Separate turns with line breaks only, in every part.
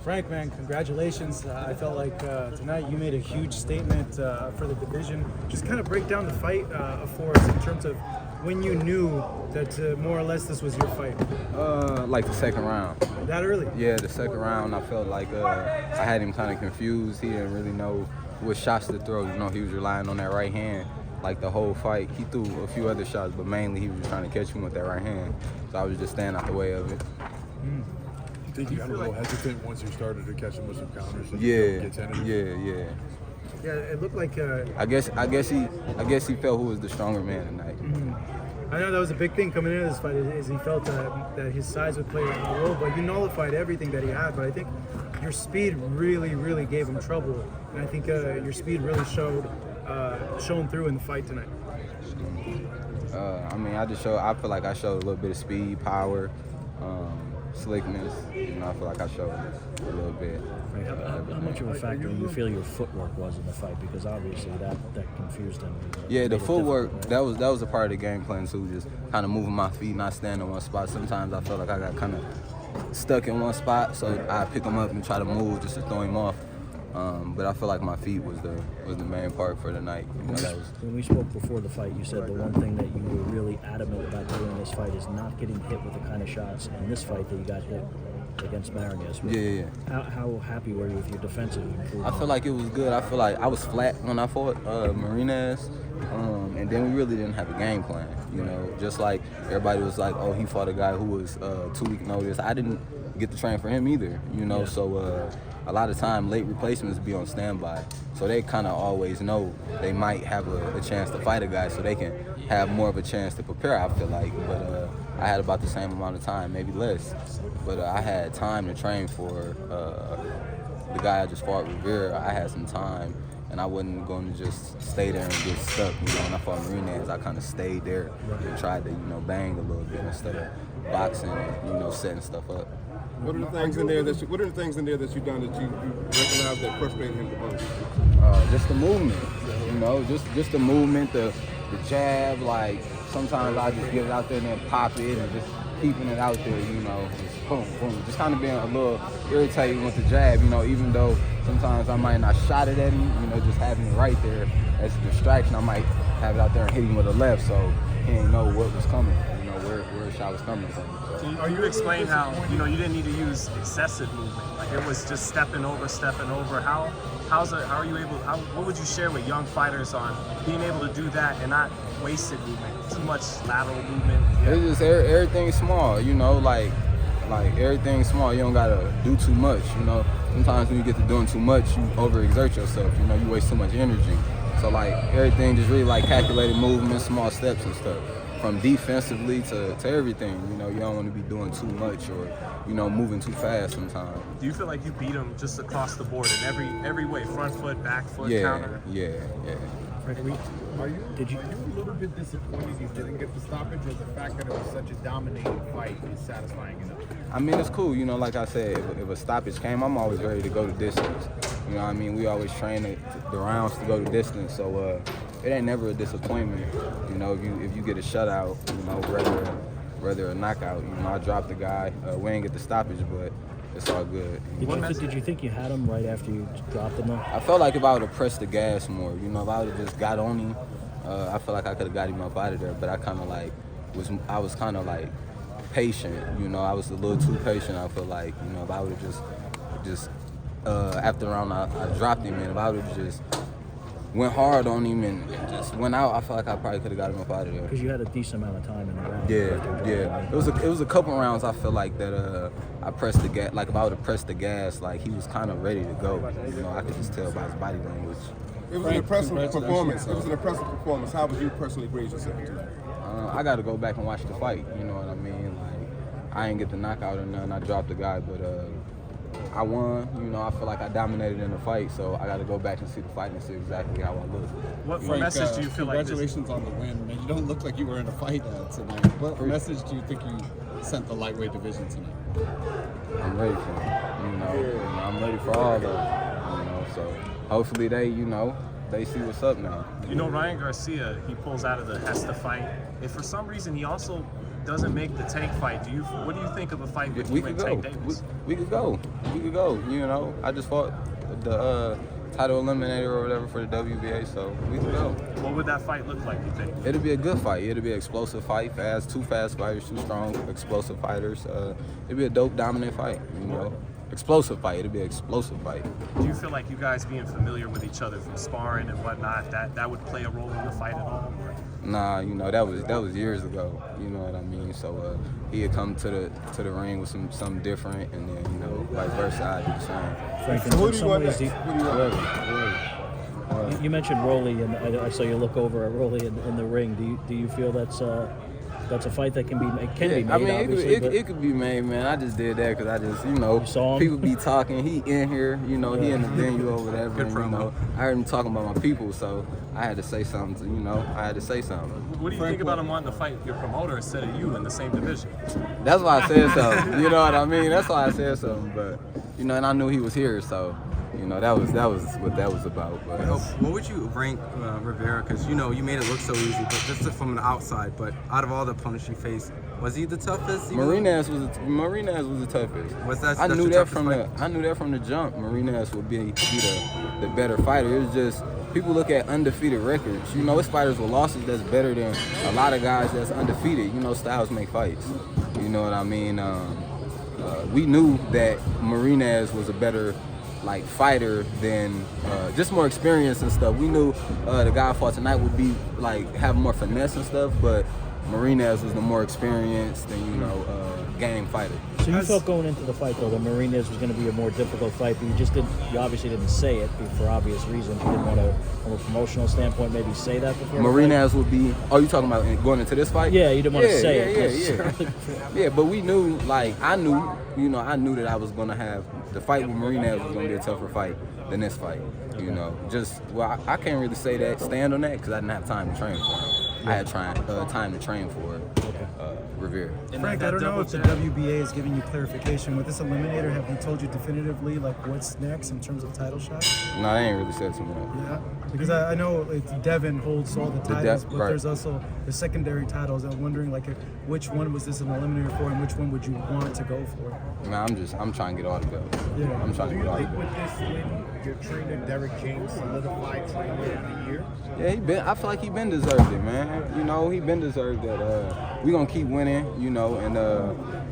Frank, man, congratulations. I felt like tonight you made a huge statement for the division. Just kind of break down the fight for us in terms of when you knew that more or less this was your fight.
Like the second round.
That early?
Yeah, the second round I felt like I had him kind of confused. He didn't really know what shots to throw. You know, he was relying on that right hand like the whole fight. He threw a few other shots, but mainly he was just trying to catch him with that right hand. So I was just standing out the way of it.
You think you got a little hesitant once you started to catch him with some counters?
Yeah.
Yeah, it looked like.
I guess he felt who was the stronger man tonight.
I know that was a big thing coming into this fight. Is he felt that his size would play a role, but you nullified everything that he had. But I think your speed really gave him trouble, and I think your speed really shone through in the fight tonight.
I mean, I feel like I showed a little bit of speed, power, slickness. You know, I feel like I showed a little bit.
How much of a factor do you feel your footwork was in the fight? Because obviously that confused him.
Yeah, the footwork, that was a part of the game plan too, just kind of moving my feet, not standing in one spot. Sometimes I felt like I got kind of stuck in one spot, so I pick him up and try to move just to throw him off. But I feel like my feet was the main part for the night. You know,
when we spoke before the fight, you said the one thing that you were really adamant about doing in this fight is not getting hit with the kind of shots in this fight that you got hit against Marinez.
Yeah.
How happy were you with your defensive improvement?
I feel like it was good. I feel like I was flat when I fought Marinez, and then we really didn't have a game plan. You know, just like everybody was like, oh, he fought a guy who was 2 week notice. I didn't get to train for him either. You know, so a lot of time late replacements be on standby, so they kind of always know they might have a chance to fight a guy, so they can have more of a chance to prepare. I feel like, but I had about the same amount of time, maybe less, but I had time to train for the guy I just fought, Rivera. I had some time, and I wasn't going to just stay there and get stuck. You know, when I fought Marinez, I kind of stayed there and tried to, bang a little bit instead of boxing and, setting stuff up.
What are the things in there that you've done that you recognize that frustrated him the most?
Just the movement, just the movement, the jab. Like sometimes I just get it out there and then pop it, and just keeping it out there, just boom, boom. Just kind of being a little irritated with the jab, even though sometimes I might not shot it at him, just having it right there as a distraction. I might have it out there and hit him with a left, so he didn't know what was coming, where the shot was coming from.
Or you explain how, you didn't need to use excessive movement. Like it was just stepping over. What would you share with young fighters on being able to do that and not wasted movement, too much lateral movement? Yeah.
It's just everything's small, like everything's small. You don't gotta do too much, Sometimes when you get to doing too much, you overexert yourself, you waste too much energy. So like everything just really like calculated movement, small steps and stuff. From defensively to everything, you don't want to be doing too much or, moving too fast sometimes.
Do you feel like you beat him just across the board in every way, front foot, back foot, counter?
Yeah.
Frank,
Are you a little bit disappointed you didn't get the stoppage, or the fact that it was such a dominating fight is satisfying enough?
I mean, it's cool, like I said, if a stoppage came, I'm always ready to go to distance. We always train the rounds to go to distance, so it ain't never a disappointment. If you get a shutout, rather a knockout. I dropped the guy. We ain't get the stoppage, but it's all good.
Did you think you had him right after you dropped him though?
I felt like if I would have pressed the gas more, if I would have just got on him, I feel like I could have got him up out of there. But I kind of I was kind of patient. I was a little too patient. I feel like if I would have just after the round I dropped him, and if I would have just went hard on him and just went out, I feel like I probably could have got him up out of there.
Because you had a decent amount of time in the round.
Yeah. It was a couple rounds I feel like that I pressed the gas. Like if I would have pressed the gas, like he was kind of ready to go. I could just tell by his body language.
It was an impressive performance. How would you personally grade yourself?
I got to go back and watch the fight. You know what I mean? Like I ain't get the knockout or nothing. I dropped the guy, but I won. I feel like I dominated in the fight, so I got to go back and see the fight and see exactly how I look.
What message do you feel like?
Congratulations on the win, man. You don't look like you were in a fight tonight. What message do you think you sent the lightweight division tonight?
I'm ready for it. I'm ready for all of it. So hopefully they see what's up now.
Ryan Garcia, he pulls out of the Hesta fight. If for some reason he also doesn't make the Tank fight, what do you think of a fight with
We
you and
could
Tank
go.
Davis?
We could go. We could go. You know, I just fought the title eliminator or whatever for the WBA, so we could go.
What would that fight look like, you think?
It'll be a good fight. It'll be an explosive fight. Two fast fighters, two strong, explosive fighters. It'll be a dope, dominant fight. You know, explosive fight. It'll be an explosive fight.
Do you feel like you guys being familiar with each other from sparring and whatnot, that would play a role in the fight at all?
Nah, you know, that was years ago. You know what I mean? So he had come to the ring with something different, and then, you know, vice versa, I do the same.
Frank, in
Who do you
some
want
ways,
next? Who do you want next?
you mentioned Rolly, and I saw you look over at Rolly in the ring. Do you feel that's a fight that can be made?
I mean,
obviously, but
it could be made, man. I just did that because I just, you know,
saw him?
people be talking. He in here, you know, he in the venue or whatever.
Good
And, you
promo.
know, I heard him talking about my people, so I had to say something. You know, I had to say something.
What do you think about him wanting to fight your promoter instead of you in the same division?
That's why I said something. You know what I mean? That's why I said something. But you know, and I knew he was here, so you know, that was what that was about. But
What would you rank Rivera? Because you know you made it look so easy, but just from the outside. But out of all the opponents you faced, was he the toughest?
Marinez was the toughest.
Was that?
I
that's
knew
your
that
toughest
from
fight?
the jump. Marinez would be the better fighter. It was just people look at undefeated records. You know, it's fighters with losses that's better than a lot of guys that's undefeated. You know, styles make fights. You know what I mean? We knew that Marinez was a better fighter than just more experience and stuff. We knew the guy I fought tonight would be have more finesse and stuff, but Marinez was the more experienced and game fider.
So you felt going into the fight though that Marinez was going to be a more difficult fight, but you obviously didn't say it for obvious reasons. You didn't want to, from a promotional standpoint, maybe say that before.
Marinez would be. Oh, you talking about going into this fight?
Yeah, you didn't want to say it.
Yeah, but we knew. I knew that I was going to have the fight with Marinez was going to be a tougher fight than this fight. You know, I can't really say that, stand on that, because I didn't have time to train for him. I had time to train for Rivera.
Frank, I don't know if the WBA is giving you clarification. With this eliminator, have they told you definitively what's next in terms of title shots?
No, they ain't really said too much.
Yeah, because I know Devin holds all the titles, but
right.
there's also the secondary titles. I'm wondering which one was this an eliminator for, and which one would you want to go for?
Man, I'm trying to get all the belts.
Yeah.
I'm trying
Do
to
you
get all the
think
belts.
with this win, your trainer Derek James solidified trainer of the year?
Yeah, I feel like he been deserved it, man. You know, he been deserved that. We gonna keep winning, you know, and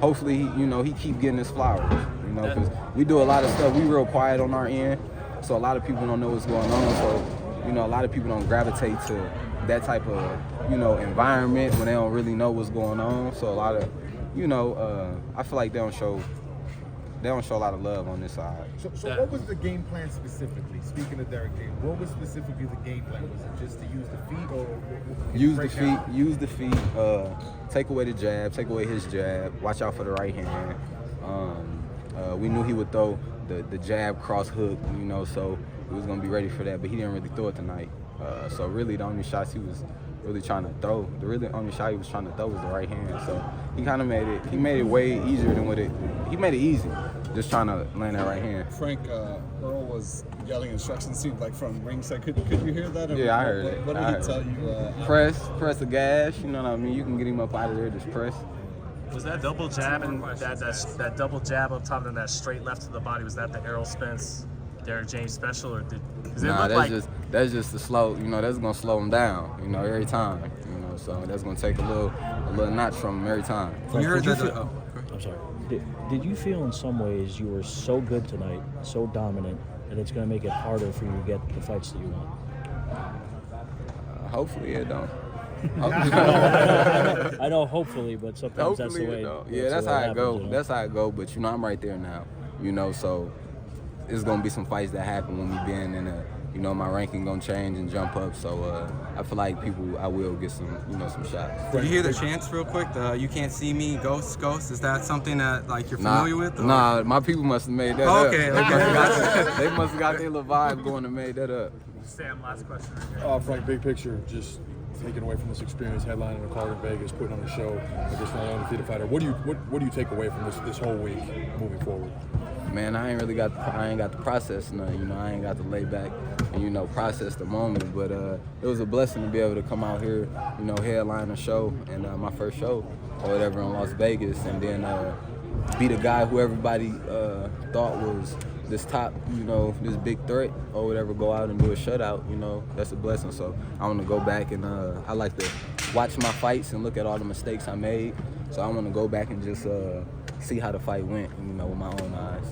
hopefully, he keep getting his flowers, you know, because we do a lot of stuff. We real quiet on our end, so a lot of people don't know what's going on. So, a lot of people don't gravitate to that type of, environment when they don't really know what's going on. So a lot of, I feel like they don't show a lot of love on this side.
So what was the game plan specifically? Speaking of Derek James, what was specifically the game plan? Was it just to use the feet or
Use the feet, take away the jab, take away his jab, watch out for the right hand. We knew he would throw the jab cross hook, so we was gonna be ready for that, but he didn't really throw it tonight. So really the only shots he was really trying to throw, the only shot he was trying to throw was the right hand. So he kind of made it way easier than he made it easy, just trying to land that right hand.
Frank, Earl was yelling instructions, seemed like from ringside. Could you hear that?
Yeah, I heard it.
What did he tell you?
Press the gas, you know what I mean? You can get him up out of there, just press.
Was that double jab and that double jab up top and that straight left to the body, was that the Errol Spence, Derek James special, or
that's just the slow, that's gonna slow him down, every time, so that's gonna take a little notch from him every time.
You heard that?
I'm sorry. Did you feel in some ways you were so good tonight, so dominant, that it's going to make it harder for you to get the fights that you want?
Hopefully it don't.
I know, hopefully, but sometimes that's the way.
Yeah, that's how it go. That's how it go. But I'm right there now. So it's gonna be some fights that happen when we been in a. My ranking gonna change and jump up. So I feel like I will get some, some shots.
Did you hear the chants real quick? You can't see me, ghost. Is that something that you're familiar with? Or?
Nah, my people must have made that up.
Okay.
They must have got their little vibe going and made that up.
Sam, last question.
Frank, big picture, just taking away from this experience, headlining a card in Vegas, putting on a show against an undefeated fighter. What do you take away from this whole week moving forward?
Man, I ain't got the process none. You know, I ain't got to lay back and, you know, process the moment. But it was a blessing to be able to come out here, you know, headline a show and my first show or whatever in Las Vegas, and then be the guy who everybody thought was this top, you know, this big threat or whatever, go out and do a shutout. You know, that's a blessing. So I want to go back and I like to watch my fights and look at all the mistakes I made. So I want to go back and just see how the fight went, you know, with my own eyes.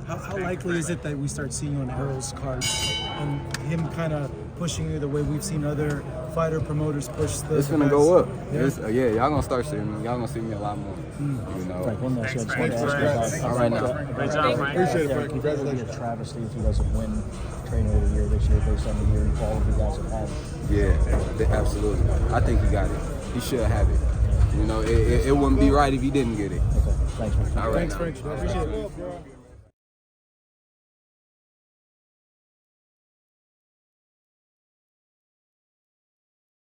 How likely is it that we start seeing you on Errol's cards and him kind of pushing you the way we've seen other fighter promoters push the
It's gonna
guys?
go up.
Yeah.
Yeah, y'all gonna start seeing me. Y'all gonna see me a lot more. You know.
Frank, one last thing. I just
Thanks,
wanted to ask you about.
All right now.
Great job, Frank.
Appreciate it,
Yeah,
Frank.
you think it'll be
Congratulations.
a travesty if he doesn't win Trainer of the Year this year based on the year all of you guys have had?
Yeah, absolutely. I think he got it. He should have it. You know, it wouldn't be right if he didn't get it.
Okay, thanks, man.
All right.
Thanks,
now.
Frank. I appreciate it.